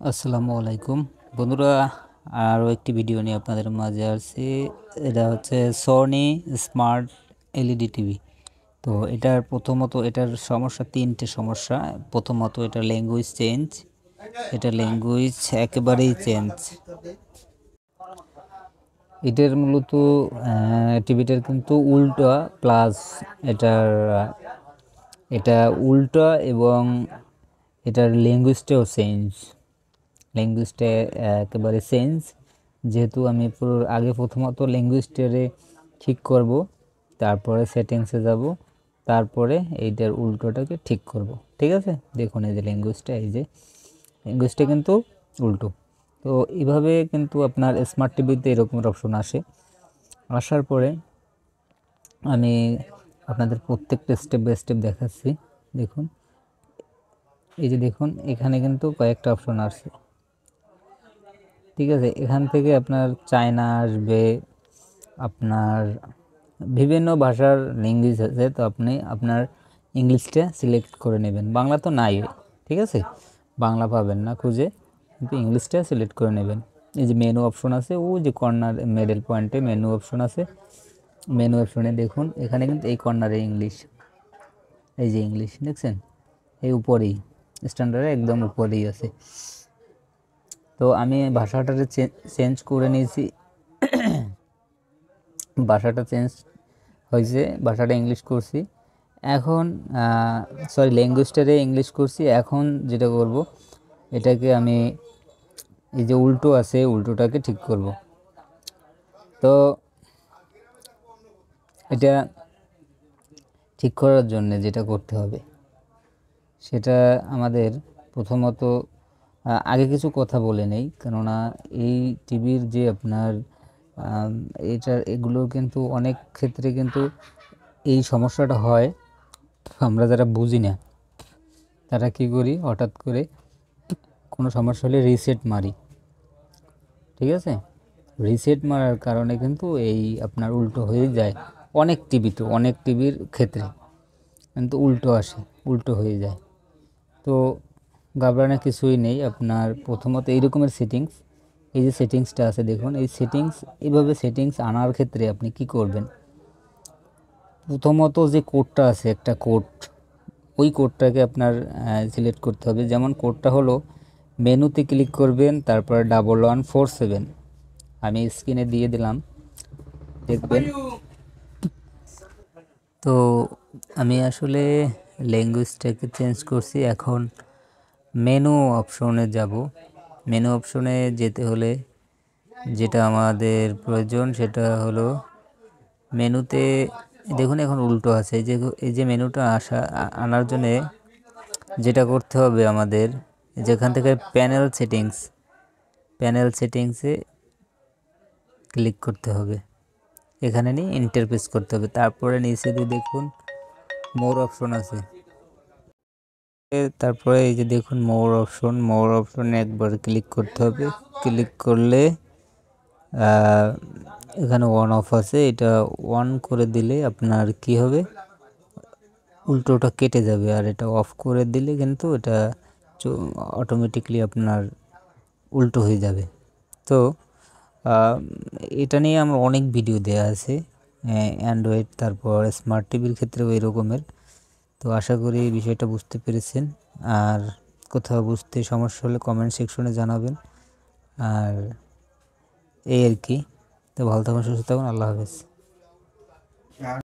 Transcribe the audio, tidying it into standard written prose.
আসসালামু আলাইকুম বন্ধুরা, আরও একটি ভিডিও নিয়ে আপনাদের মাঝে আসছি। এটা হচ্ছে সনি স্মার্ট এলইডি টিভি। তো এটার সমস্যা তিনটে সমস্যা। প্রথমত এটার ল্যাঙ্গুয়েজ চেঞ্জ, এটা ল্যাঙ্গুয়েজ একেবারেই চেঞ্জ। এটার মূলত টিভিটার কিন্তু উল্টা প্লাস এটা উল্টা এবং এটার ল্যাঙ্গুয়েজটাও ল্যাঙ্গুয়েজটা একেবারে চেঞ্জ। যেহেতু আমি প্রথমত ল্যাঙ্গুয়েজটারে ঠিক করব, তারপরে সেটিংসে যাব, তারপরে এইটার উল্টোটাকে ঠিক করব। ঠিক আছে, দেখুন এই যে ল্যাঙ্গুয়েজটা কিন্তু উল্টো। তো এইভাবে কিন্তু আপনার স্মার্ট টিভিতে এরকমের অপশন আসার পরে আমি আপনাদের প্রত্যেকটা স্টেপ বাই স্টেপ দেখাচ্ছি। দেখুন এই যে দেখুন, এখানে কিন্তু কয়েকটা অপশন আসছে। ঠিক আছে, এখান থেকে আপনার চায়না আসবে, আপনার বিভিন্ন ভাষার ল্যাঙ্গুয়েজ আছে। তো আপনি আপনার ইংলিশটা সিলেক্ট করে নেবেন। বাংলা তো নাই, ঠিক আছে, বাংলা পাবেন না খুঁজে, কিন্তু ইংলিশটা সিলেক্ট করে নেবেন। এই যে মেনু অপশন আছে, ও যে কর্নার মিডল পয়েন্টে মেনু অপশন আছে। মেনু অপশনে দেখুন, এখানে কিন্তু এই কর্নারে ইংলিশ, এই যে ইংলিশ দেখছেন, এই উপরেই স্ট্যান্ডার্ডে একদম উপরেই আছে। তো আমি ভাষাটাকে চেঞ্জ করে নিয়েছি। ভাষাটা চেঞ্জ হয়েছে, ভাষাটা ইংলিশ করছি এখন, ল্যাঙ্গুয়েজটারে ইংলিশ করছি। এখন যেটা করব, এটাকে আমি এই যে উল্টো আছে, উল্টোটাকে ঠিক করব। তো এটা ঠিক করার জন্য যেটা করতে হবে, সেটা আমাদের প্রথমত আগে কিছু কথা বলে নেই, কেননা এই টিভির যে আপনার এগুলো কিন্তু অনেক ক্ষেত্রে কিন্তু এই সমস্যাটা হয়। আমরা যারা বুঝি না, তারা কি করি, হঠাৎ করে কোনো সমস্যা হলে রিসেট মারি। ঠিক আছে, রিসেট মারার কারণে কিন্তু এই আপনার উল্টো হয়ে যায়। অনেক টিভির ক্ষেত্রে কিন্তু উল্টো হয়ে যায়। তো ঘাবড়ানোর কিছুই নেই। আপনার প্রথমত এই রকমের সেটিংস, এই যে সেটিংসটা আছে দেখুন, এই এইভাবে সেটিংস আনার ক্ষেত্রে আপনি কি করবেন, প্রথমত যে কোডটা আছে, একটা কোড, ওই কোডটাকে আপনার সিলেক্ট করতে হবে। যেমন কোডটা হলো, মেনুতে ক্লিক করবেন, তারপরে 1147, আমি স্ক্রিনে দিয়ে দিলাম, দেখবেন। তো আমি আসলে ল্যাঙ্গুয়েজটাকে চেঞ্জ করছি। এখন মেনু অপশনে যাব। মেনু অপশনে যেতে হলে যেটা আমাদের প্রয়োজন, সেটা হলো মেনুতে দেখুন, এখন উল্টো আছে। এই যে মেনুটা আনার জন্যে যেটা করতে হবে আমাদের, যেখান থেকে প্যানেল সেটিংসে ক্লিক করতে হবে। এখানে নিয়ে ইন্টারফেস করতে হবে। তারপরে নিচে দিয়ে দেখুন মোর অপশন আছে। তারপরে এই যে দেখুন মোর অপশনে একবার ক্লিক করতে হবে। ক্লিক করলে এখানে অন অফ আছে, এটা অন করে দিলে আপনার কি হবে, উল্টোটা কেটে যাবে। আর এটা অফ করে দিলে কিন্তু এটা অটোমেটিকলি আপনার উল্টো হয়ে যাবে। তো এটা নিয়ে আমার অনেক ভিডিও দেয়া আছে, অ্যান্ড্রয়েড তারপর স্মার্ট টিভির ক্ষেত্রেও এই রকমের। তো আশা করি এই বিষয়টা বুঝতে পেরেছেন। আর কোথাও বুঝতে সমস্যা হলে কমেন্ট সেকশনে জানাবেন। আর এই আর কি। তো ভালো থাকুন, সুস্থ থাকুন, আল্লাহ হাফেজ।